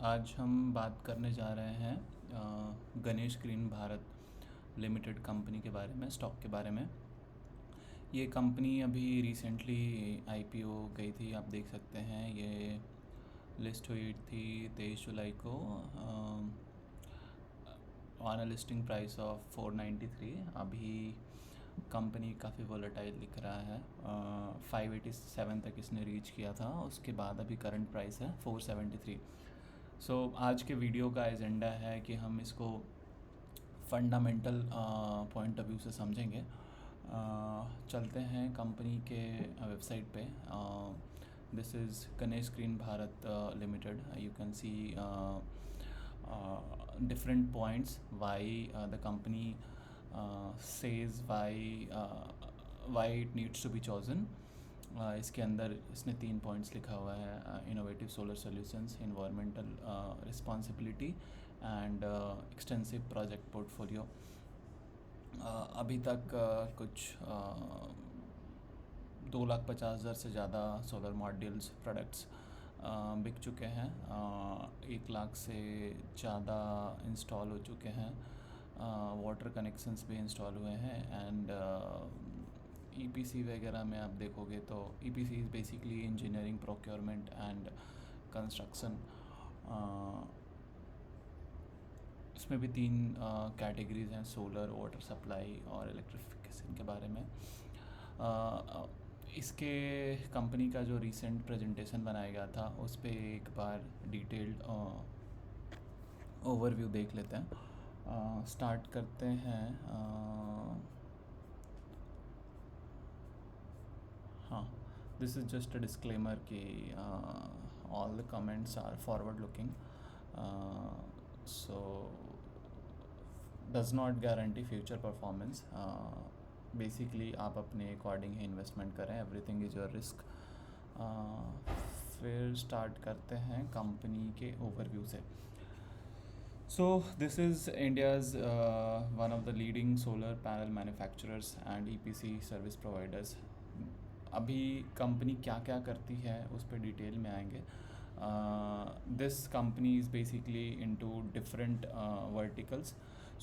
आज हम बात करने जा रहे हैं Ganesh green Bharat limited company के बारे में, स्टॉक के बारे में। ये कंपनी अभी रिसेंटली आईपीओ गई थी, आप देख सकते हैं। ये लिस्ट हुई थी 23 जुलाई को on a listing price of 493। अभी कंपनी काफ़ी वोलेटाइल दिख रहा है। 587 तक इसने रीच किया था, उसके बाद अभी करंट प्राइस है 473। सो आज के वीडियो का एजेंडा है कि हम इसको फंडामेंटल पॉइंट ऑफ व्यू से समझेंगे। चलते हैं कंपनी के वेबसाइट पे। This is Ganesh green Bharat limited. You can see different points why the company says why it needs to be chosen. इसके अंदर इसने 3 पॉइंट्स लिखा हुआ है: innovative solar solutions, environmental responsibility and extensive project portfolio. अभी तक कुछ 2,50,000 से ज़्यादा सोलर मॉड्यूल्स प्रोडक्ट्स बिक चुके हैं। 1 लाख से ज़्यादा इंस्टॉल हो चुके हैं। वाटर कनेक्शंस भी इंस्टॉल हुए हैं। एंड ईपीसी वगैरह में आप देखोगे तो EPC is basically engineering, procurement and construction. इसमें भी 3 कैटेगरीज हैं: सोलर, वाटर सप्लाई और इलेक्ट्रिफिकेशन के बारे में। इसके कंपनी का जो रिसेंट प्रेजेंटेशन बनाया गया था उस पर एक बार डिटेल्ड ओवरव्यू देख लेते हैं। स्टार्ट करते हैं। हाँ, this is just a disclaimer कि all the comments are forward looking, so does not guarantee future performance. Basically आप अपने अकॉर्डिंग ही इन्वेस्टमेंट करें, एवरीथिंग इज़ योर रिस्क। फिर स्टार्ट करते हैं कंपनी के ओवरव्यू से। So this is India's one of the leading solar panel manufacturers and EPC service providers. अभी कंपनी क्या क्या करती है उस पर डिटेल में आएंगे। This company is basically into different verticals: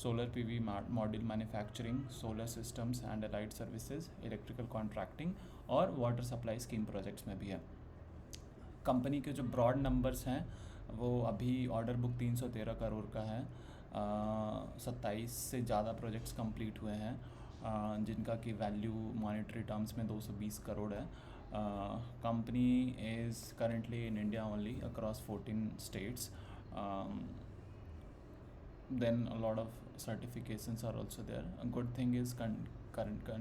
solar PV module manufacturing, solar systems and allied services, electrical contracting और वाटर सप्लाई स्कीम प्रोजेक्ट्स में भी है। कंपनी के जो ब्रॉड नंबर्स हैं वो अभी ऑर्डर बुक 313 करोड़ का है। 27 से ज़्यादा प्रोजेक्ट्स कंप्लीट हुए हैं, जिनका की वैल्यू मॉनेटरी टर्म्स में 220 करोड़ है। Company is currently in India only across 14 states. then a lot of certifications are also there. A good thing is current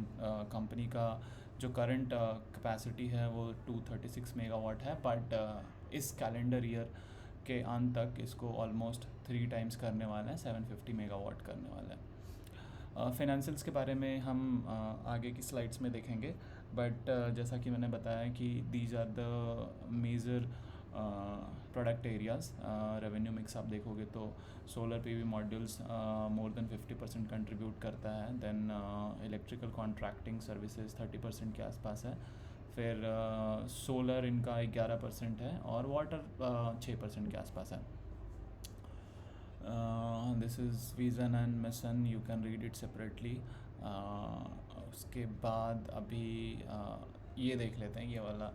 company का जो करंट कैपेसिटी है वो 236 मेगावाट है, बट इस कैलेंडर ईयर के अंत तक इसको ऑलमोस्ट 3 टाइम्स करने वाला है, 750 मेगावाट करने वाला है। फाइनेंशियल्स के बारे में हम आगे की स्लाइड्स में देखेंगे, बट जैसा कि मैंने बताया कि these are the major product areas. Revenue mix आप देखोगे तो solar PV modules more than 50% contribute करता है। देन इलेक्ट्रिकल कॉन्ट्रैक्टिंग सर्विसेज 30% के आसपास है। फिर सोलर इनका 11% है और वाटर 6% के आसपास है। This is vision and mission, you can read it separately. उसके बाद अभी ये देख लेते हैं, ये वाला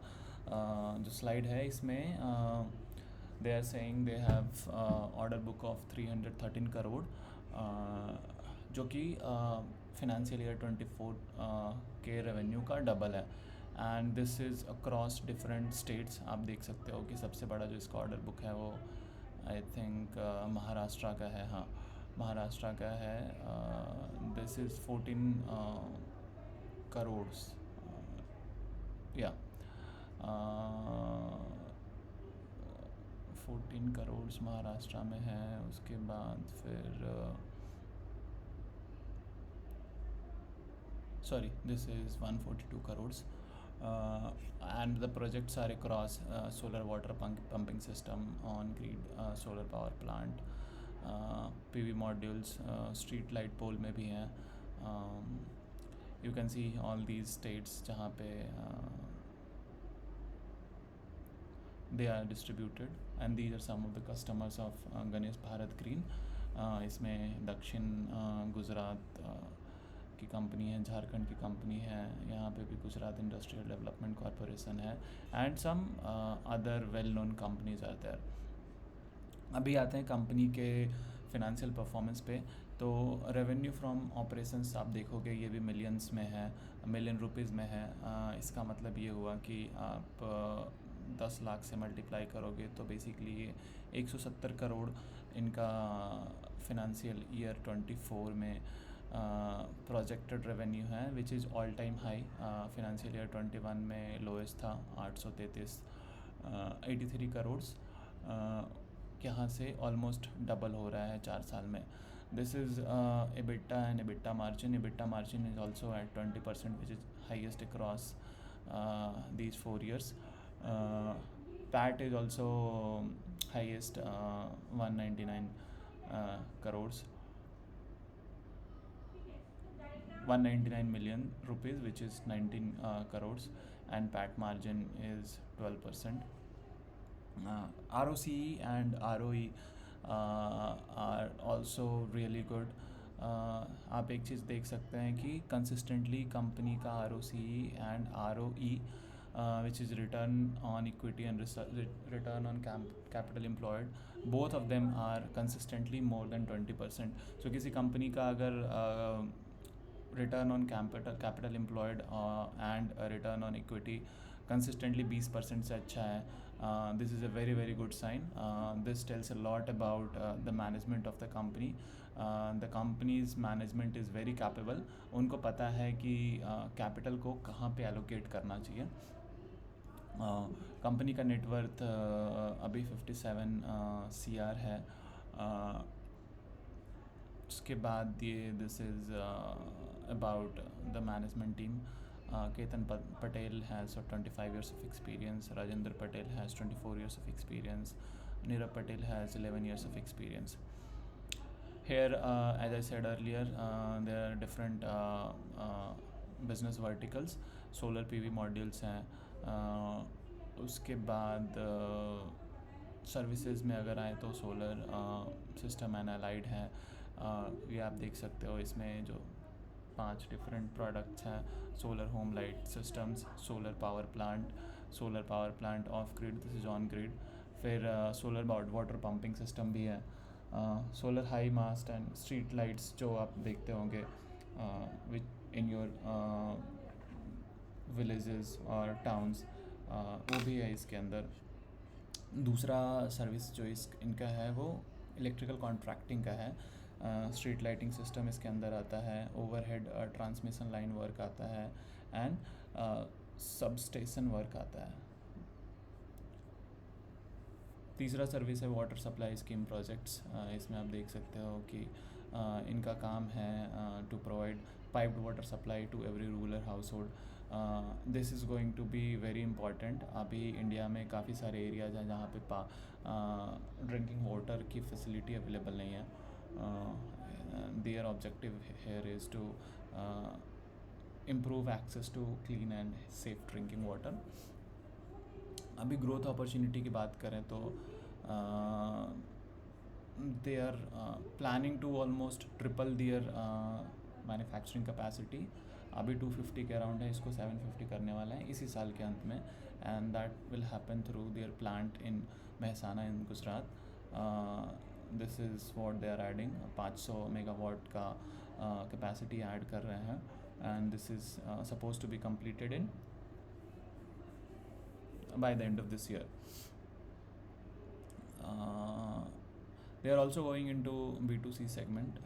जो स्लाइड है इसमें they are saying they have order book of 313 crore, जो कि फिनेंशियल ईयर 24 के रेवेन्यू का डबल है। And this is across different states. आप देख सकते हो कि सबसे बड़ा जो इसका ऑर्डर बुक है वो आई थिंक महाराष्ट्र का है। हाँ, महाराष्ट्र का है। दिस इज़ 14 करोड़ या 14 करोड़ महाराष्ट्र में है। उसके बाद फिर sorry, this is 142 crores, and the projects are across solar water pumping system, on grid solar power plant, PV modules, street light pole में भी हैं। you can see all these states जहाँ पे they are distributed, and these are some of the customers of Ganesh Bharat Green. इसमें दक्षिण गुजरात की company है, झारखंड की कंपनी है, यहाँ पे भी गुजरात इंडस्ट्रियल डेवलपमेंट कॉरपोरेशन है, and some other well known companies are there. अभी आते हैं कंपनी के फिनेंशियल परफॉर्मेंस पे. तो रेवेन्यू फ्रॉम ऑपरेशंस आप देखोगे ये भी मिलियंस में है, मिलियन रुपीज़ में है. इसका मतलब ये हुआ कि आप 10 लाख से मल्टीप्लाई करोगे तो बेसिकली ये 170 करोड़ इनका फिनेंशियल ईयर 24 में प्रोजेक्टेड रेवेन्यू है, which is all time high. Financial year 21 में लोएस्ट था 833 83 करोड़. यहाँ से ऑलमोस्ट डबल हो रहा है 4 साल में. This is EBITDA and EBITDA margin. EBITDA margin is also eight 20%, which is highest across these 4 years. PAT is also highest, 199 crores, 199 million rupees, which is 19 crores, and PAT margin is 12%. ROCE and ROE are also really good. आप एक चीज़ देख सकते हैं कि consistently company का ROCE and ROE, which is return on equity and return on capital employed, both of them are consistently more than 20%. So किसी company का अगर return on capital employed and return on equity consistently 20% से अच्छा है, this is a very very good sign. This tells a lot about the management of the company. The company's management is very capable. उनको पता है कि capital को कहाँ पे एलोकेट करना चाहिए. कंपनी का नेटवर्थ अभी 57 CR है. उसके बाद ये this is about the management team. Ketan Patel has 25 years of experience. Rajendra Patel has 24 years of experience. Nirav Patel has 11 years of experience. Here, as I said earlier, there are different business verticals. Solar PV modules हैं. उसके बाद services में अगर आए तो solar system and allied है. ये आप देख सकते हो, इसमें जो 5 डिफरेंट प्रोडक्ट्स हैं: solar home light systems, solar power plant off grid, this is on grid. फिर सोलर वाटर पंपिंग सिस्टम भी है. Solar high mast and street lights जो आप देखते होंगे विच इन योर विलेजेस और टाउन्स, वो भी है इसके अंदर. दूसरा सर्विस जो इनका है वो इलेक्ट्रिकल कॉन्ट्रैक्टिंग का है. स्ट्रीट लाइटिंग सिस्टम इसके अंदर आता है, ओवरहेड ट्रांसमिशन लाइन वर्क आता है, एंड सब स्टेशन वर्क आता है. तीसरा सर्विस है वाटर सप्लाई स्कीम प्रोजेक्ट्स. इसमें आप देख सकते हो कि इनका काम है to provide piped water supply to every rural household. This is going to be very important. अभी इंडिया में काफ़ी सारे एरियाज हैं जहाँ पे ड्रिंकिंग वाटर की फैसिलिटी अवेलेबल नहीं है. Their objective here is to improve access to clean and safe drinking water. अभी ग्रोथ अपॉर्चुनिटी की बात करें तो they are planning to almost triple their manufacturing capacity. अभी 250 के अराउंड है, इसको 750 करने वाला है इसी साल के अंत में, and that will happen through their plant in Mehsana in Gujarat. This is what they are adding. 500 megawatt का कैपेसिटी ऐड कर रहे हैं, and this is supposed to be completed in by the end of this year. They are also going into B2C segment.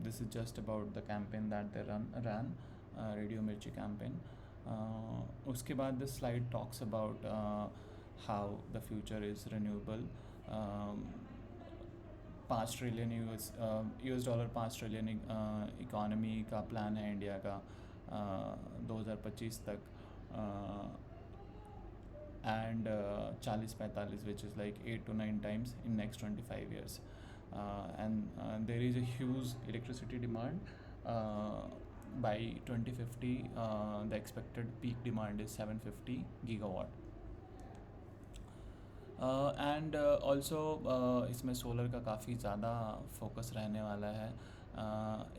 This is just about the campaign that they ran, Radio Mirchi campaign. उसके बाद this slide talks about how the future is renewable. $5 trillion US $5 trillion economy का plan है India का 2025 तक, and 40-45 which is like 8 to 9 times in next 25 years. And there is a huge electricity demand. by 2050 the expected peak demand is 750 gigawatt. And also इसमें solar का काफ़ी ज़्यादा focus रहने वाला है.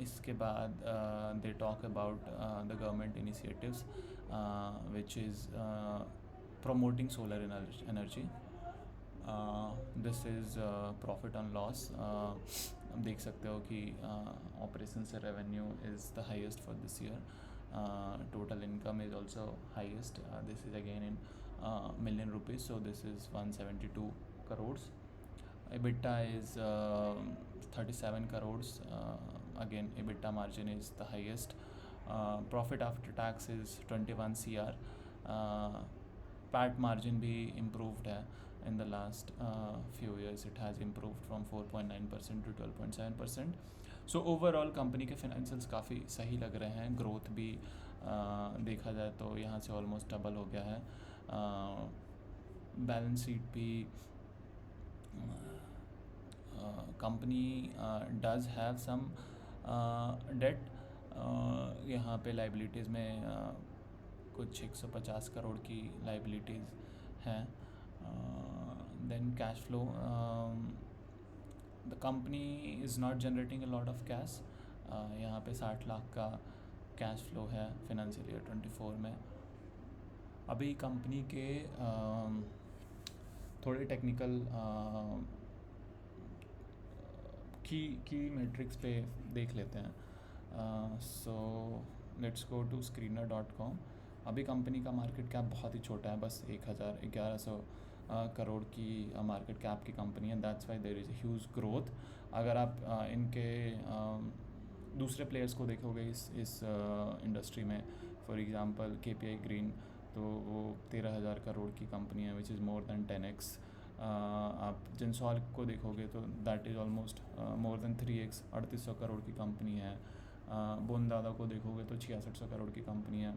इसके बाद they talk about the government initiatives which is promoting solar energy. This is profit and loss. देख सकते हो कि ऑपरेशन से revenue is the highest for this year. Total income is also highest. This is again in million rupees, so this is 172 crores. EBITDA is 37 crores. Again, EBITDA margin is the highest. Profit after tax is 21 cr. PAT margin भी improved है. In the last few years it has improved from 4.9% to 12.7%. So overall company के financials काफ़ी सही लग रहे हैं. Growth भी देखा जाए तो यहाँ से ऑलमोस्ट डबल हो गया है. बैलेंस शीट भी company does have some debt. यहाँ पे लाइबिलिटीज़ में कुछ 150 करोड़ की लाइबिलिटीज़ हैं. Then cash flow, the company is not generating a lot of cash. यहाँ पे 60 लाख का कैश फ्लो है फिनेंशियल ईयर 24 में. अभी कंपनी के थोड़े टेक्निकल की मेट्रिक्स पे देख लेते हैं. So let's go to screener.com. अभी कंपनी का मार्केट कैप बहुत ही छोटा है, बस 1100 करोड़ की मार्केट कैप की कंपनी है. That's why there is a huge growth. अगर आप इनके दूसरे प्लेयर्स को देखोगे इस इंडस्ट्री में, फॉर एग्जांपल KPI ग्रीन, तो वो 13,000 करोड़ की कंपनी है, which is more than 10x. आप जिंसॉल को देखोगे तो that is almost more than 3x, 3800 crore की कंपनी है. बोनदादा को देखोगे तो 6600 करोड़ की कंपनी है.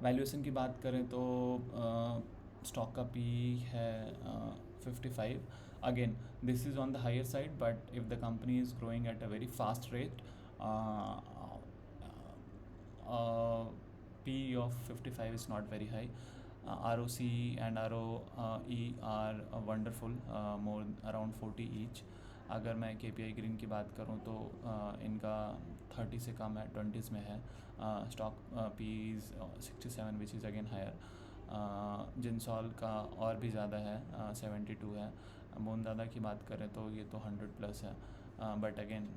वैल्यूएशन की बात करें तो स्टॉक का पी है 55. Again this is on the higher side, but if the company is growing at a very fast rate, P of 55 is not very high. ROC and ROE are wonderful, more around 40 each. अगर मैं KPI green की बात करूँ तो इनका 30 से कम है, 20s में है. Stock P is 67 which is again higher. Gensol का और भी ज़्यादा है, 72 है. बोनदादा की बात करें तो ये तो 100 प्लस है. But again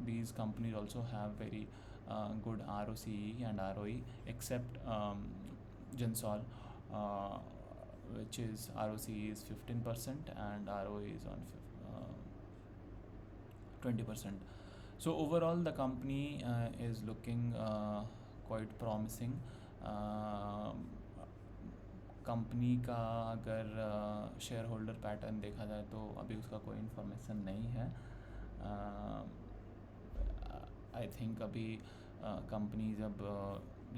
these companies also have very good ROCE and ROE, except Jinsol, which is ROCE is 15% and ROE is on 20%. So overall the company is looking quite promising. Company का अगर share holder pattern देखा जाए तो अभी उसका कोई information नहीं है. आई थिंक अभी कंपनी जब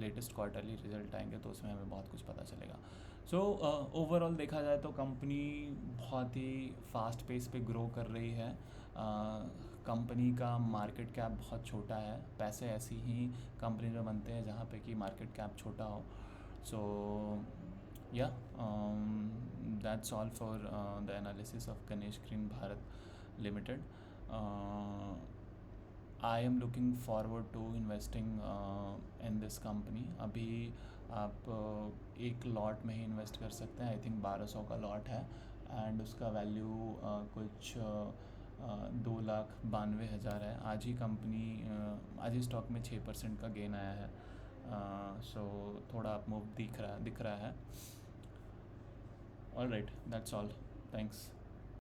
लेटेस्ट क्वार्टरली रिजल्ट आएंगे तो उसमें हमें बहुत कुछ पता चलेगा. सो ओवरऑल देखा जाए तो कंपनी बहुत ही फास्ट पेस पे ग्रो कर रही है. कंपनी का मार्केट कैप बहुत छोटा है. पैसे ऐसी ही कंपनी में बनते हैं जहाँ पे कि मार्केट कैप छोटा हो. सो yeah, that's all for the analysis of Ganesh Green Bharat Limited. I am looking forward to investing in this company. अभी आप एक लॉट में ही इन्वेस्ट कर सकते हैं. आई थिंक 1200 का लॉट है एंड उसका वैल्यू कुछ 2,92,000 है. आज ही कंपनी आज ही स्टॉक में 6% का गेन आया है. सो थोड़ा आप मूव दिख रहा है. All right, that's all. Thanks.